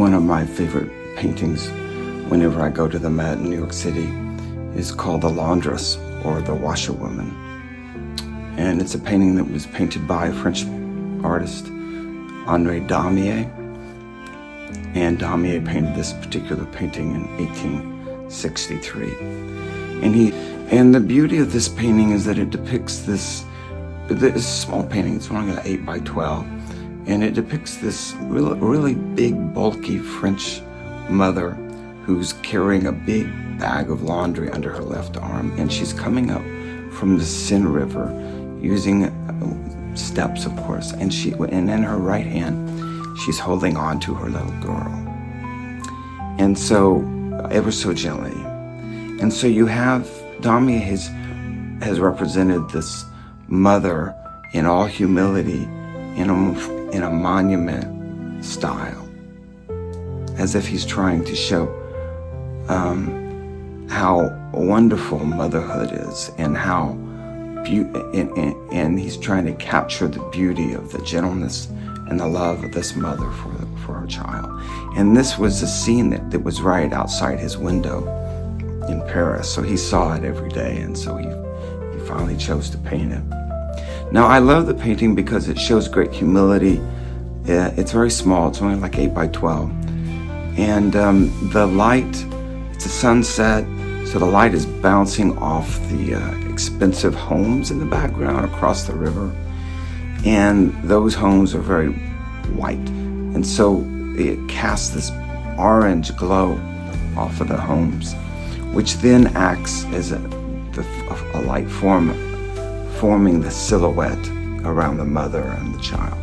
one of my favorite paintings whenever I go to the Met in New York City is called The Laundress, or The Washerwoman. And it's a painting that was painted by a French artist, André Daumier. And Daumier painted this particular painting in 1863. And the beauty of this painting is that it depicts this small painting. It's only 8 by 12. And it depicts this really big, bulky French mother who's carrying a big bag of laundry under her left arm. And she's coming up from the Seine River using steps, of course. And in her right hand, she's holding on to her little girl. And so, ever so gently. And so you have, Daumier has represented this mother in all humility in a monument style, as if he's trying to show how wonderful motherhood is, and how and he's trying to capture the beauty of the gentleness and the love of this mother for her child. And this was a scene that was right outside his window in Paris, so he saw it every day, and so he finally chose to paint it. Now, I love the painting because it shows great humility. It's very small. It's only 8 by 12. And the light, it's a sunset, so the light is bouncing off the expensive homes in the background across the river. And those homes are very white. And so it casts this orange glow off of the homes, which then acts as a light forming the silhouette around the mother and the child.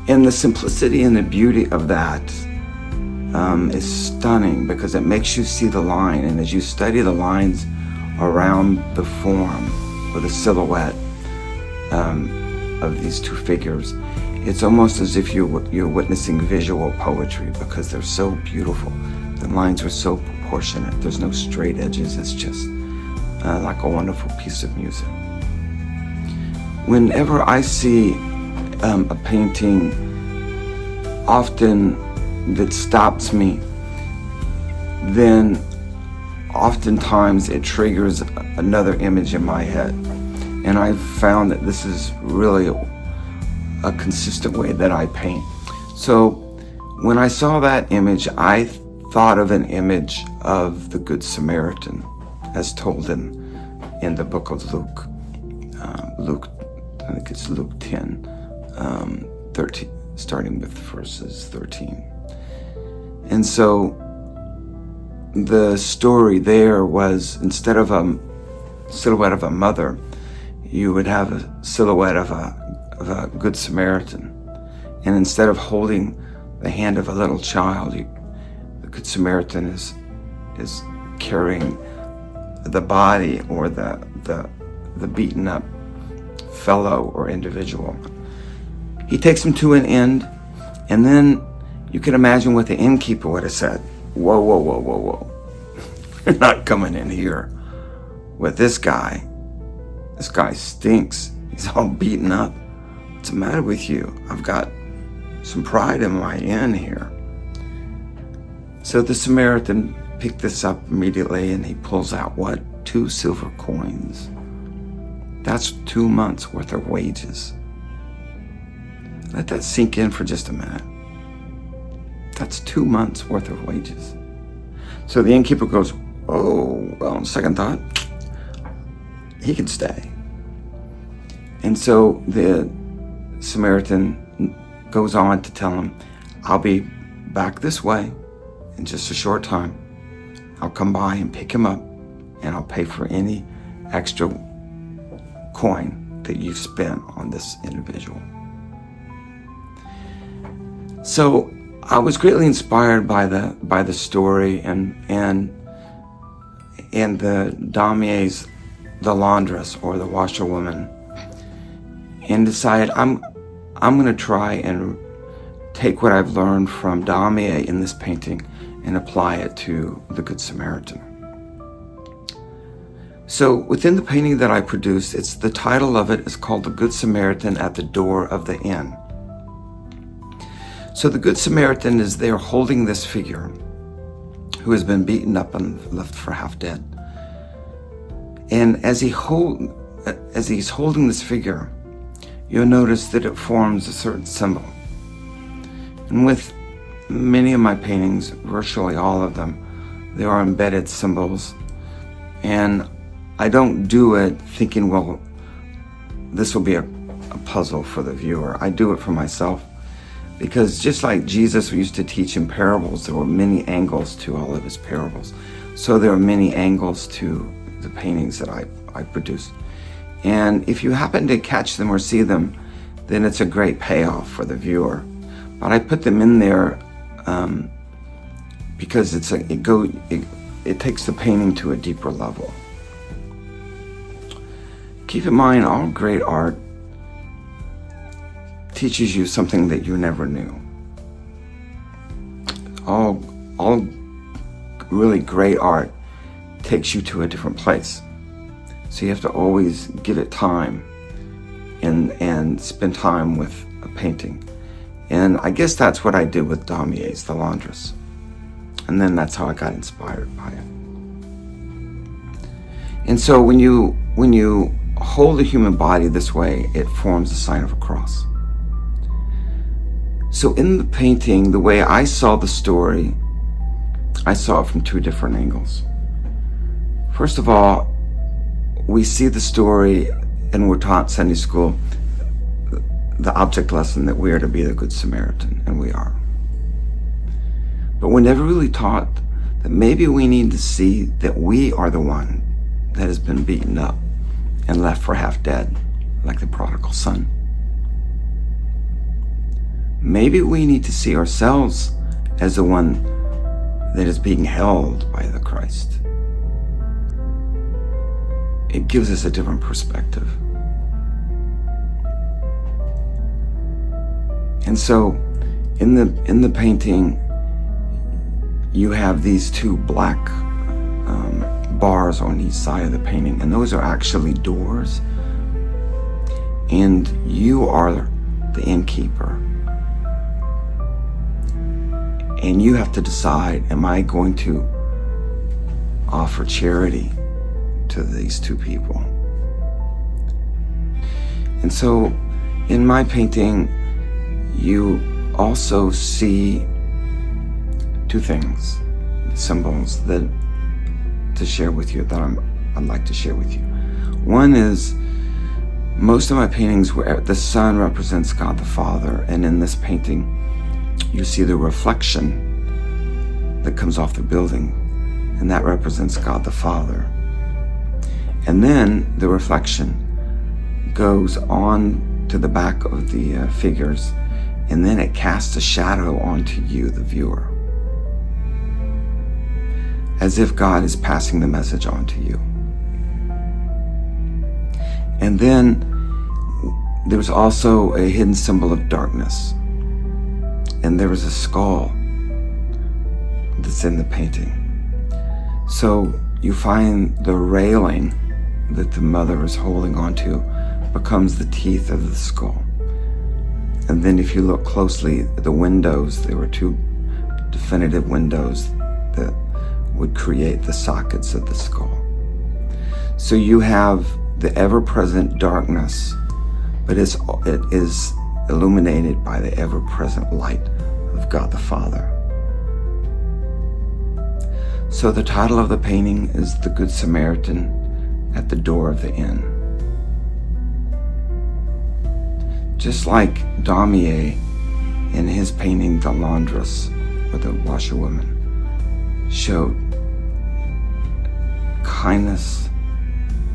And the simplicity and the beauty of that is stunning, because it makes you see the line. And as you study the lines around the form or the silhouette of these two figures, it's almost as if you're witnessing visual poetry, because they're so beautiful. The lines are so proportionate. There's no straight edges. It's just like a wonderful piece of music. Whenever I see a painting, often that stops me, then oftentimes it triggers another image in my head. And I've found that this is really a consistent way that I paint. So when I saw that image, I thought of an image of the Good Samaritan, as told in the book of Luke. I think it's Luke 10, 13, starting with verses 13. And so the story there was, instead of a silhouette of a mother, you would have a silhouette of a Good Samaritan. And instead of holding the hand of a little child, the Good Samaritan is carrying the body, or the beaten up fellow or individual. He takes him to an end, and then you can imagine what the innkeeper would have said. Whoa. You're not coming in here with this guy. This guy stinks. He's all beaten up. What's the matter with you? I've got some pride in my inn here. So the Samaritan picked this up immediately, and he pulls out 2 silver coins. That's 2 months worth of wages. Let that sink in for just a minute. That's 2 months worth of wages. So the innkeeper goes, oh, well, on second thought, he can stay. And so the Samaritan goes on to tell him, I'll be back this way in just a short time. I'll come by and pick him up, and I'll pay for any extra coin that you've spent on this individual. So I was greatly inspired by the story and the Daumier's The Laundress, or The Washerwoman, and decided I'm going to try and take what I've learned from Daumier in this painting and apply it to the Good Samaritan. So within the painting that I produced, the title of it is called The Good Samaritan at the Door of the Inn. So the Good Samaritan is there holding this figure who has been beaten up and left for half dead. And as he's holding this figure, you'll notice that it forms a certain symbol. And with many of my paintings, virtually all of them, there are embedded symbols. And I don't do it thinking, well, this will be a puzzle for the viewer. I do it for myself. Because just like Jesus used to teach in parables, there were many angles to all of his parables. So there are many angles to the paintings that I produce. And if you happen to catch them or see them, then it's a great payoff for the viewer. But I put them in there because it takes the painting to a deeper level. Keep in mind, all great art teaches you something that you never knew. All really great art takes you to a different place. So you have to always give it time and spend time with a painting. And I guess that's what I did with Damier's The Laundress. And then that's how I got inspired by it. And so when you hold a human body this way, it forms the sign of a cross. So in the painting, the way I saw the story, I saw it from two different angles. First of all, we see the story, and we're taught in Sunday school the object lesson that we are to be the Good Samaritan, and we are. But we're never really taught that maybe we need to see that we are the one that has been beaten up and left for half dead, like the prodigal son. Maybe we need to see ourselves as the one that is being held by the Christ. It gives us a different perspective. And so in the painting, you have these two black bars on each side of the painting, and those are actually doors. And you are the innkeeper. And you have to decide, am I going to offer charity to these two people? And so in my painting, you also see two things, symbols that to share with you that I'd like to share with you. One is, most of my paintings where the sun represents God the Father, and in this painting you see the reflection that comes off the building, and that represents God the Father. And then the reflection goes on to the back of the figures, and then it casts a shadow onto you, the viewer, as if God is passing the message on to you. And then there's also a hidden symbol of darkness, and there is a skull that's in the painting. So you find the railing that the mother is holding onto becomes the teeth of the skull. And then if you look closely at the windows, there were two definitive windows that would create the sockets of the skull. So you have the ever-present darkness, but it is illuminated by the ever-present light of God the Father. So the title of the painting is The Good Samaritan at the Door of the Inn. Just like Damier in his painting The Laundress, or the washerwoman, showed kindness,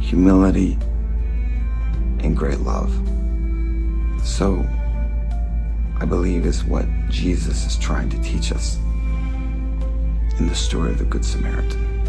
humility, and great love. So I believe is what Jesus is trying to teach us in the story of the Good Samaritan.